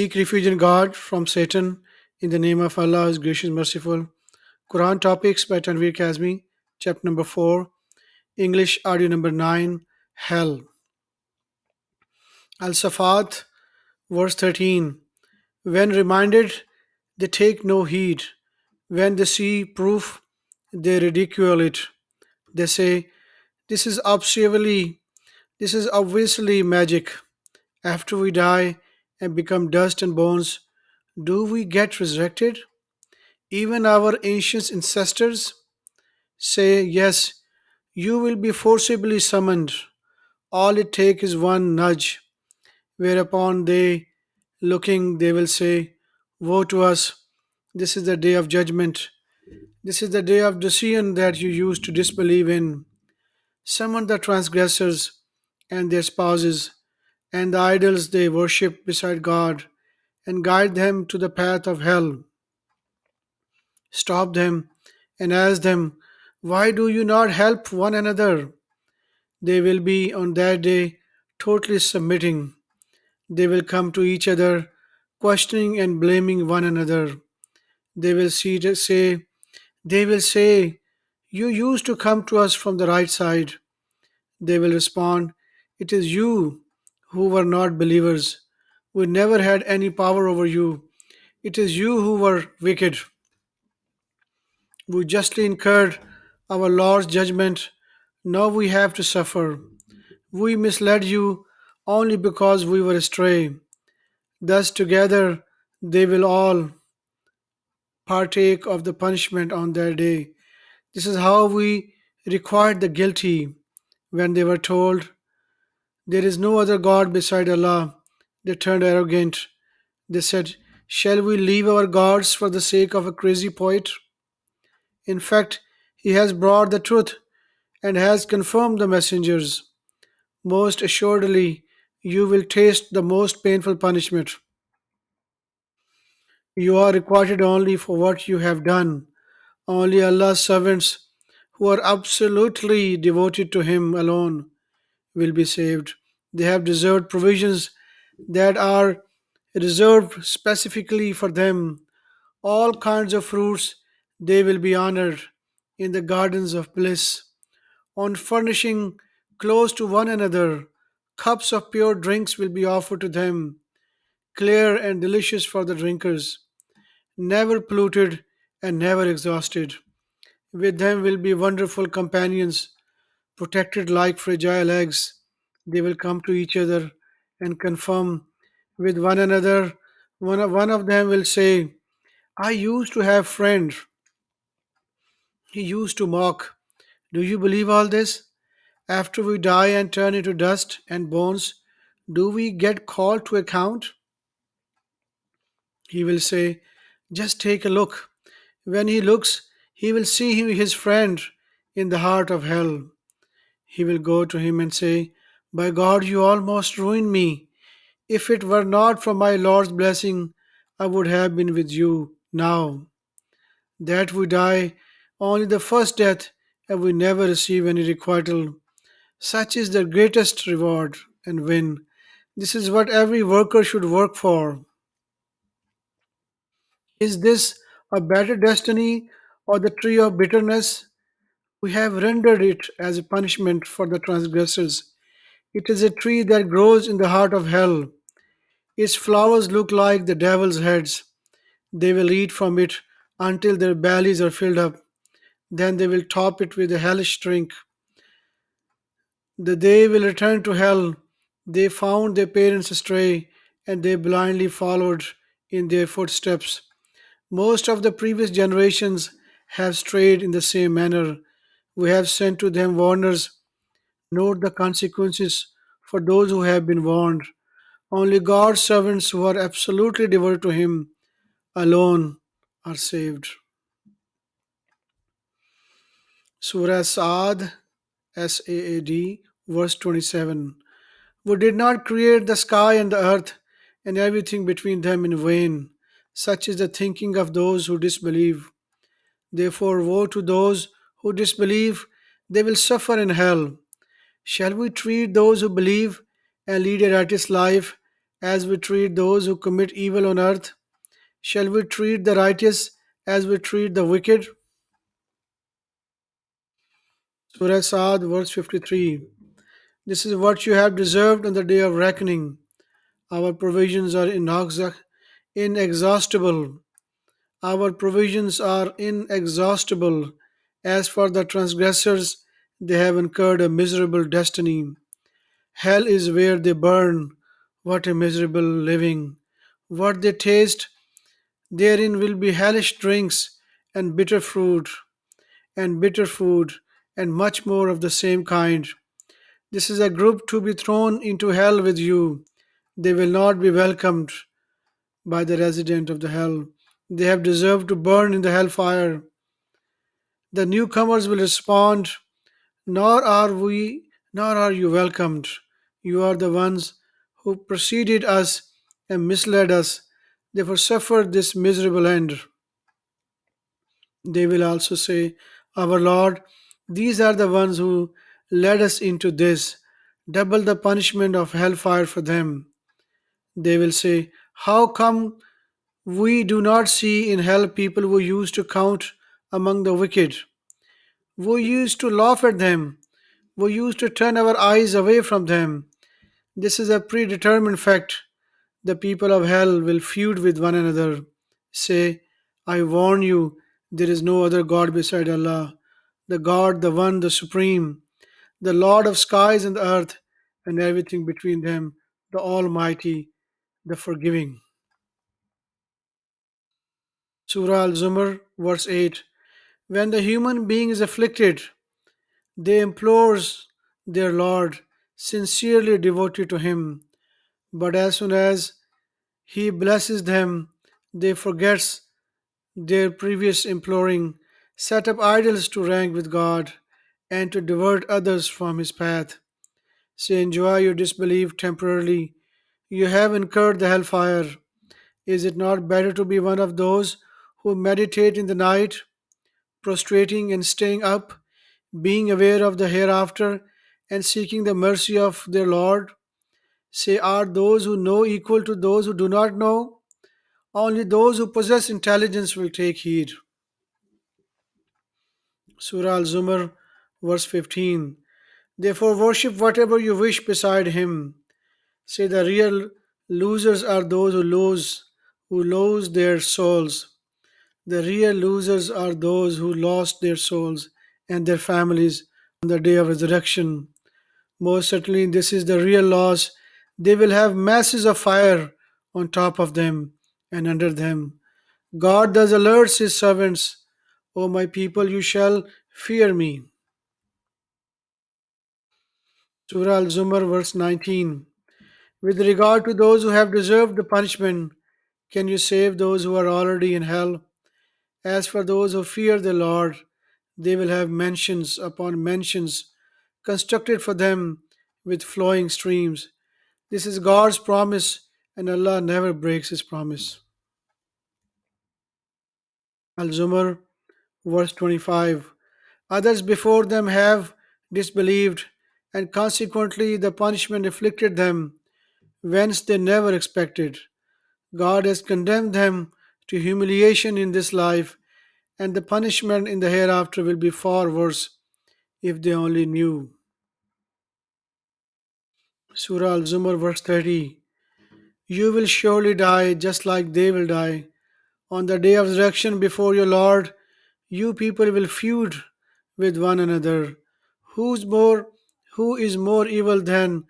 Seek refuge in God from Satan in the name of Allah who is gracious merciful. Quran Topics by Tanvir Kazmi, chapter number 4, English audio number 9, Hell. Al Safat, verse 13. When reminded, they take no heed. When they see proof, they ridicule it. They say, This is obviously magic. After we die and become dust and bones, do we get resurrected? Even our ancient ancestors say, Yes, you will be forcibly summoned. All it takes is one nudge, whereupon they will say, Woe to us! This is the day of judgment. This is the day of decision that you used to disbelieve in. Summon the transgressors and their spouses and the idols they worship beside God and guide them to the path of hell. Stop them and ask them, Why do you not help one another? They will be on that day totally submitting. They will come to each other, questioning and blaming one another. They will they will say, You used to come to us from the right side. They will respond, It is you who were not believers. We never had any power over you. It is you who were wicked. We justly incurred our Lord's judgment. Now we have to suffer. We misled you only because we were astray. Thus, together, they will all partake of the punishment on their day. This is how we required the guilty when they were told, There is no other God beside Allah. They turned arrogant. They said, Shall we leave our gods for the sake of a crazy poet? In fact, he has brought the truth and has confirmed the messengers. Most assuredly, you will taste the most painful punishment. You are requited only for what you have done. Only Allah's servants who are absolutely devoted to Him alone will be saved. They have deserved provisions that are reserved specifically for them. All kinds of fruits they will be honored in the gardens of bliss. On furnishing close to one another, cups of pure drinks will be offered to them, clear and delicious for the drinkers, never polluted and never exhausted. With them will be wonderful companions, protected like fragile eggs. They will come to each other and confirm with one another. One of them will say, I used to have friend. He used to mock. Do you believe all this? After we die and turn into dust and bones, do we get called to account? He will say, Just take a look. When he looks, he will see his friend in the heart of hell. He will go to him and say, By God, you almost ruined me. If it were not for my Lord's blessing, I would have been with you now. That we die only the first death and we never receive any requital. Such is the greatest reward and win. This is what every worker should work for. Is this a better destiny or the tree of bitterness? We have rendered it as a punishment for the transgressors. It is a tree that grows in the heart of hell. Its flowers look like the devil's heads. They will eat from it until their bellies are filled up. Then they will top it with a hellish drink. They will return to hell. They found their parents astray, and they blindly followed in their footsteps. Most of the previous generations have strayed in the same manner. We have sent to them warners. Note the consequences for those who have been warned. Only God's servants who are absolutely devoted to Him alone are saved. Surah Saad, Saad, verse 27. We did not create the sky and the earth and everything between them in vain. Such is the thinking of those who disbelieve. Therefore, woe to those who disbelieve, they will suffer in hell. Shall we treat those who believe and lead a righteous life as we treat those who commit evil on earth? Shall we treat the righteous as we treat the wicked? Surah Sad, verse 53. This is what you have deserved on the day of reckoning. Our provisions are inexhaustible. Our provisions are inexhaustible. As for the transgressors, they have incurred a miserable destiny. Hell is where they burn. What a miserable living. What they taste, therein will be hellish drinks and bitter fruit, and bitter food, and much more of the same kind. This is a group to be thrown into hell with you. They will not be welcomed by the resident of the hell. They have deserved to burn in the hellfire. The newcomers will respond, Nor are we, nor are you welcomed. You are the ones who preceded us and misled us. Therefore, suffered this miserable end. They will also say, Our Lord, these are the ones who led us into this. Double the punishment of hellfire for them. They will say, How come we do not see in hell people who used to count among the wicked? We used to laugh at them. We used to turn our eyes away from them. This is a predetermined fact. The people of hell will feud with one another. Say, I warn you, there is no other God beside Allah, the God, the One, the Supreme, the Lord of skies and the earth, and everything between them, the Almighty, the Forgiving. Surah Al Zumar, verse 8. When the human being is afflicted, they implores their Lord, sincerely devoted to Him. But as soon as He blesses them, they forgets their previous imploring, set up idols to rank with God, and to divert others from His path. Say, enjoy your disbelief temporarily. You have incurred the hellfire. Is it not better to be one of those who meditate in the night, prostrating and staying up, being aware of the hereafter, and seeking the mercy of their Lord? Say, are those who know equal to those who do not know? Only those who possess intelligence will take heed. Surah Al Zumar, verse 15. Therefore, worship whatever you wish beside Him. Say, the real losers are those who lose their souls. The real losers are those who lost their souls and their families on the day of resurrection. Most certainly, this is the real loss. They will have masses of fire on top of them and under them. God thus alerts His servants, O my people, you shall fear me. Surah Al Zumar, verse 19. With regard to those who have deserved the punishment, can you save those who are already in hell? As for those who fear the Lord, they will have mansions upon mansions constructed for them with flowing streams. This is God's promise, and Allah never breaks His promise. Al Zumar, verse 25. Others before them have disbelieved, and consequently the punishment afflicted them, whence they never expected. God has condemned them to humiliation in this life, and the punishment in the hereafter will be far worse if they only knew. Surah Al Zumar, verse 30. You will surely die just like they will die. On the day of resurrection before your Lord, you people will feud with one another. Who's more who is more evil than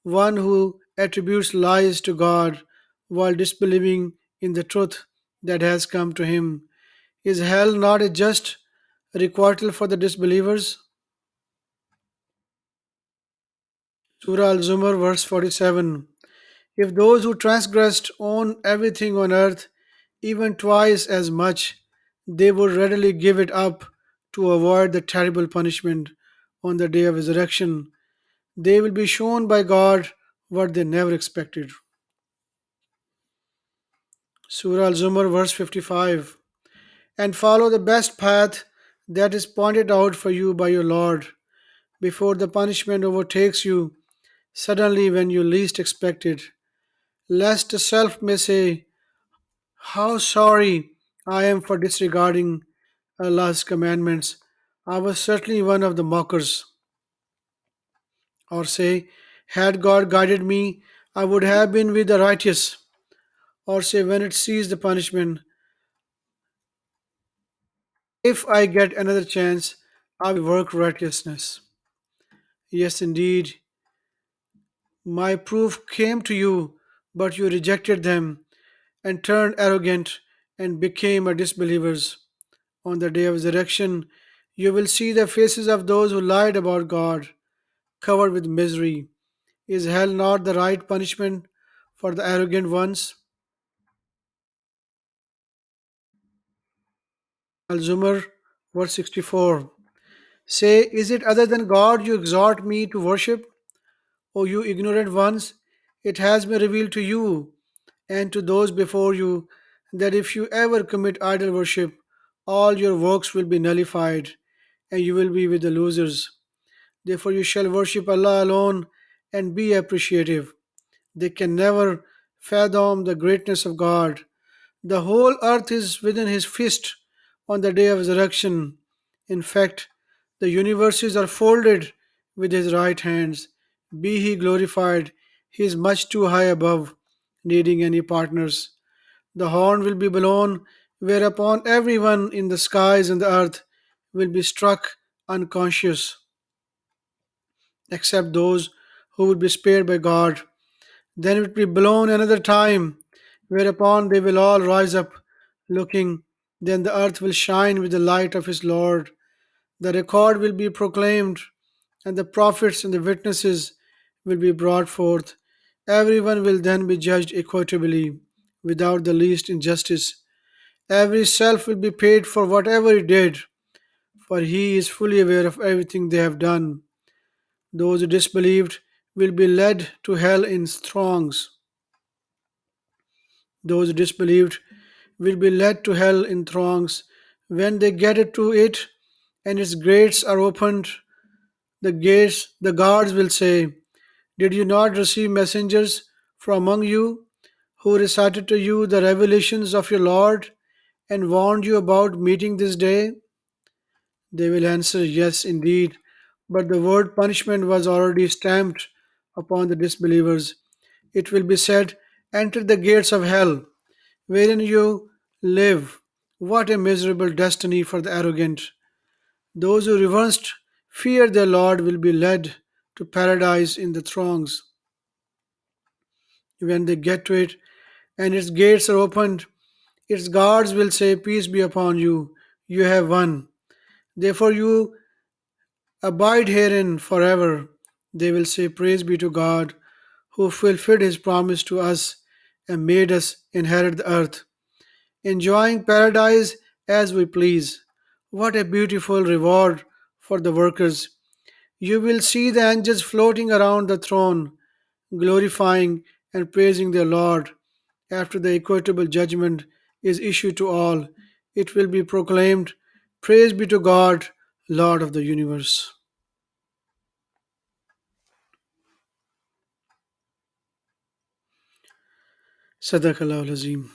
one who attributes lies to God while disbelieving in the truth that has come to him? Is hell not a just requital for the disbelievers? Surah Al Zumar, verse 47. If those who transgressed own everything on earth, even twice as much, they would readily give it up to avoid the terrible punishment on the day of resurrection. They will be shown by God what they never expected. Surah Al Zumar, verse 55. And follow the best path that is pointed out for you by your Lord before the punishment overtakes you suddenly when you least expect it. lest self may say, how sorry I am for disregarding Allah's commandments. I was certainly one of the mockers. Or say, had God guided me, I would have been with the righteous. Or say, when it sees the punishment, if I get another chance, I will work righteousness. Yes, indeed, my proof came to you, but you rejected them and turned arrogant and became a disbelievers. On the day of resurrection, you will see the faces of those who lied about God, covered with misery. Is hell not the right punishment for the arrogant ones? Al Zumar, verse 64. Say, is it other than God you exhort me to worship? O you ignorant ones, it has been revealed to you and to those before you that if you ever commit idol worship, all your works will be nullified and you will be with the losers. Therefore, you shall worship Allah alone and be appreciative. They can never fathom the greatness of God. The whole earth is within His fist on the day of resurrection. In fact, the universes are folded with His right hands. Be He glorified. He is much too high above, needing any partners. The horn will be blown, whereupon everyone in the skies and the earth will be struck unconscious, except those who would be spared by God. Then it will be blown another time, whereupon they will all rise up, looking. Then the earth will shine with the light of his Lord. The record will be proclaimed, and the prophets and the witnesses will be brought forth. Everyone will then be judged equitably, without the least injustice. Every self will be paid for whatever it did, for he is fully aware of everything they have done. Those who disbelieved will be led to hell in throngs. Those who disbelieved will be led to hell in throngs. When they get it to it and its gates are opened, the guards will say, did you not receive messengers from among you who recited to you the revelations of your Lord and warned you about meeting this day? They will answer, yes, indeed. But the word punishment was already stamped upon the disbelievers. It will be said, enter the gates of hell, wherein you live. What a miserable destiny for the arrogant. Those who reverenced fear their Lord will be led to paradise in the throngs. When they get to it and its gates are opened, its guards will say, peace be upon you. You have won. Therefore, you abide herein forever. They will say, praise be to God, who fulfilled his promise to us and made us inherit the earth, enjoying paradise as we please. What a beautiful reward for the workers. You will see the angels floating around the throne, glorifying and praising their Lord. After the equitable judgment is issued to all, it will be proclaimed, praise be to God, Lord of the universe. Sadaqallahu Azim.